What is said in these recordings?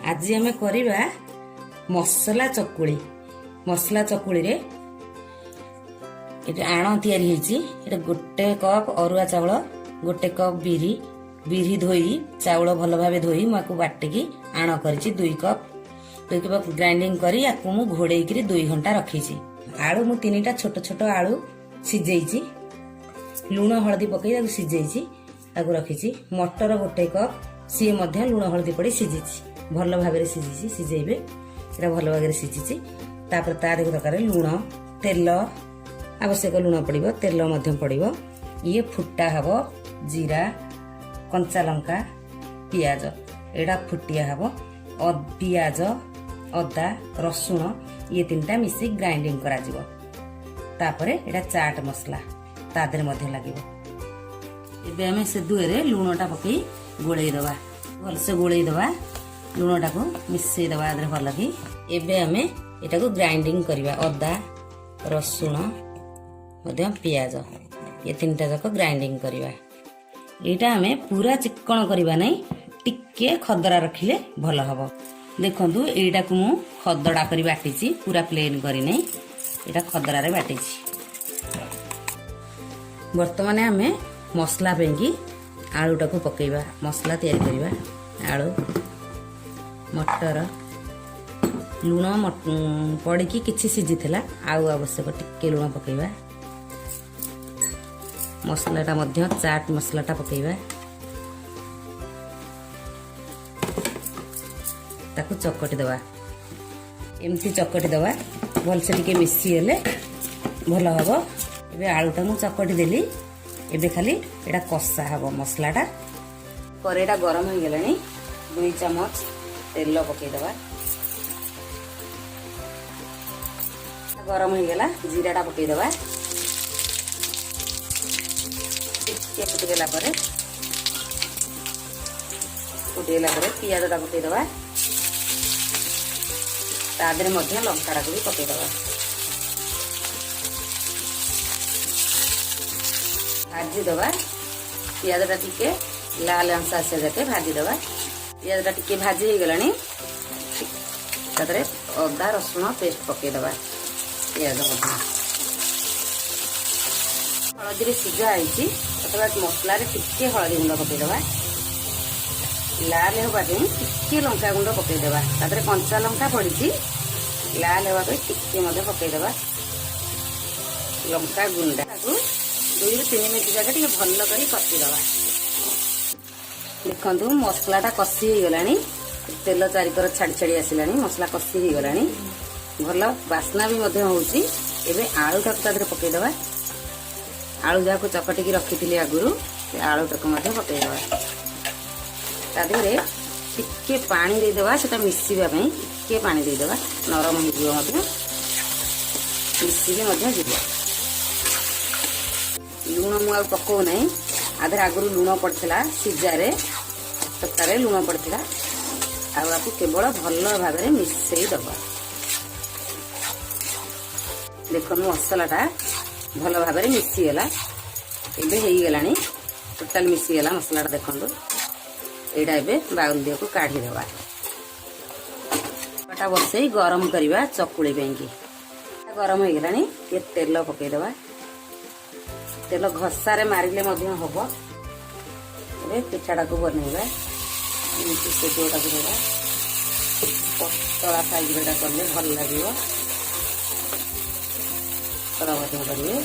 आज आम करवा मसला चकुली। मसला चकुली रे आण तैयारी गोटे कप अरुआ चाउल, गोटे कप बिरी बिरी धोई चाउल भल भाव धोई मुझे बाटिकी आण कर 2 कप ग्राइंडिंग करी मु घोड़े 2 घंटा रखी। आलू मु 3टा छोट छोट आलू सिझे लुण हलदी पकई सिझे रखी। मटर गोटे कप सी लुण हलदी पड़ी सिझी भल भाव सिझी सिझेबे भल भाव सिझी। तापर ता दरकार लुण तेल आवश्यक लुण पड़ो तेल पड़ो ये फुटा हम जीरा कंचा लंका पियाज एडा फुटिया हम पियाज अदा रसुण ये 3टा मिसी ग्राइंडिंग करा जिवो। तापरे एडा चाट मसला तादरे मध्य लागिवो। एबे हमें से दुएरे लुणटा पकई गोळेई दवा भल से गोळेई दवा लुणटा को मिसई दवा आदरे भल कि। एबे हमें एटा को ग्राइंडिंग करबा अदा रसुण मध्य पियाज ये 3टा जाक ग्राइंडिंग करबा। एटा हमें पूरा चिक्कण करबा नै टिके खदरा रखिले भल हबो। देखंतु एटा को मु खदड़ा करी बाटिची पूरा प्लेन करी नै एटा खदरा रे बाटिची। वर्तमान हमें मसला पेंगी आलूटा को पकेबा मसला तैयारी करबा। आलू मटर लुण पड़ी किछि सिझी थिला आउ आवश्यक टिके लुण पकेबा। मसलाटा मध्य चाट मसलाटा पकेबा ताकू चकटी दवा एमती चकटी दवा भल से टिके मिसी हेले भल हबो। एबे आलूटा मु चकटी देली एबे खाली एटा कसा हबो मसलाटा। करेटा गरम हो गेलानी 2 चम्मच तेल पकई दवा। गरम हो गेला जीराटा पकई दवा। फुटगला पियाजटा पकई दवा। तादरे मध्य लंकाटा को भी पकई दवा। भाजी दवा पियाजटा टिके लाल अंश आसे जाके भाजी दवा। पियाजटा टिके भाजी हो गलानी तादरे अदा रसुण पेस्ट पकई दवा। पियाज मध्य हलदी सिझा होती मसला टिके हलदी गुंड पकईदबा। लाल होगा टिके लंका गुंड पकईदबा। तादरे कंचा लंका पड़ी लाल होगा टिके पकईदबा लंका गुंडा 2 ରୁ 3 मिनट जाके टिके भल करी कषिदबा। देखंतु मसलाटा कषि हो गलानी तेल चारिकर छाड़ी छाड़ी आसिलानी मसला कषि हो गलानी भल बास्ना भी मध्य होउची। एबे आलूटा तादरे पकईदबा। आलू जहाँ को चकटिकी रखी आगुरी आलू तक पकईदबा। तादे टिके पानी देदेबा सेटा मिसिबा पई टिके पानी देदेबा नरम हो जिवो मिसिबे जीव। लुण मु आ पकौ नै आधर आगुरी लुण पड़थिला सिजारे तकारे लुण पड़थिला आपको केवल भल भाव में मिसई दबा। देखो मसलाटा भल भाव में मिसीगला एबे हो गलानी टोटाल मिसीगला मसलाटा। देखो एटा एबे बाउल को काढ़ी देबा। पटा बसई गरम करवा चकुली पेंगी गरम हो गलानी ये तेल पकई देबा। तेल घसारे मारिले मध्य हबो। एबे पिठाटा को बनैबा एमती से जोटा को देबा पतला साइज बेटा करले भल लागिवो। तला मध्य करिवे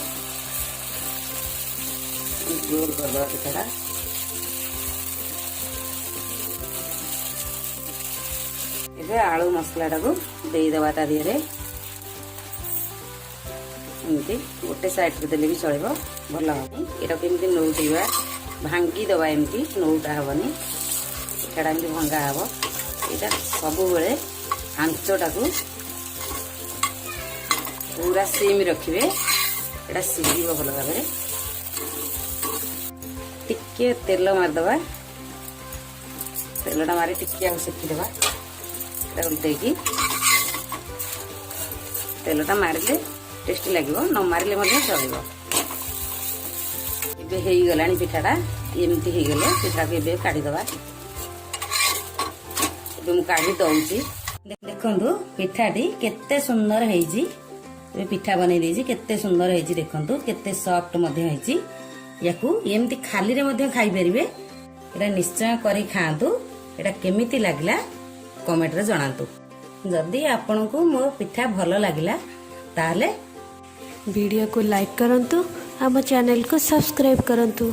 जोर करवा पिठाटा। एबे आलू मसलाटा को देई देबा ता दिहरे एमती गोटे साइड रे देले भी चलिबो भल हबनी। एटा केमती नौटिबा भांगी दबा एमती नौटा हबनी एटा एमती भंगा हबो। एटा सब बेले आंचटा को पूरा सेम रखिबे एटा सिझिबो भल भाव में। टिके तेल मारदबा तेलटा मारी टिके आ सेकिदबा उल्टेकी तेलटा मारिले टेस्टी लगे न मारिले चलो। एबे हो गलानी पिठाटा एमती हो गले पिठा को काढ़ीदबा। ଏବେ ମୁଁ କାଢି ଦଉଛି। ଦେଖନ୍ତୁ ପିଠାଟି କେତେ ସୁନ୍ଦର ହେଇଛି। ଏବେ ପିଠା ବନେଇ ଦେଇଛି, କେତେ ସୁନ୍ଦର ହେଇଛି ଦେଖନ୍ତୁ, କେତେ ସଫ୍ଟ ମଧ୍ୟ ହେଇଛି। ୟାକୁ ଏମିତି ଖାଲିରେ ମଧ୍ୟ ଖାଇପାରିବେ। ଏଇଟା ନିଶ୍ଚୟ କରି ଖାଆନ୍ତୁ। ଏଇଟା କେମିତି ଲାଗିଲା କମେଣ୍ଟରେ ଜଣାନ୍ତୁ। ଯଦି ଆପଣଙ୍କୁ ମୋ ପିଠା ଭଲ ଲାଗିଲା ତାହେଲେ वीडियो को लाइक करंतु, आम चैनल को सब्सक्राइब करंतु।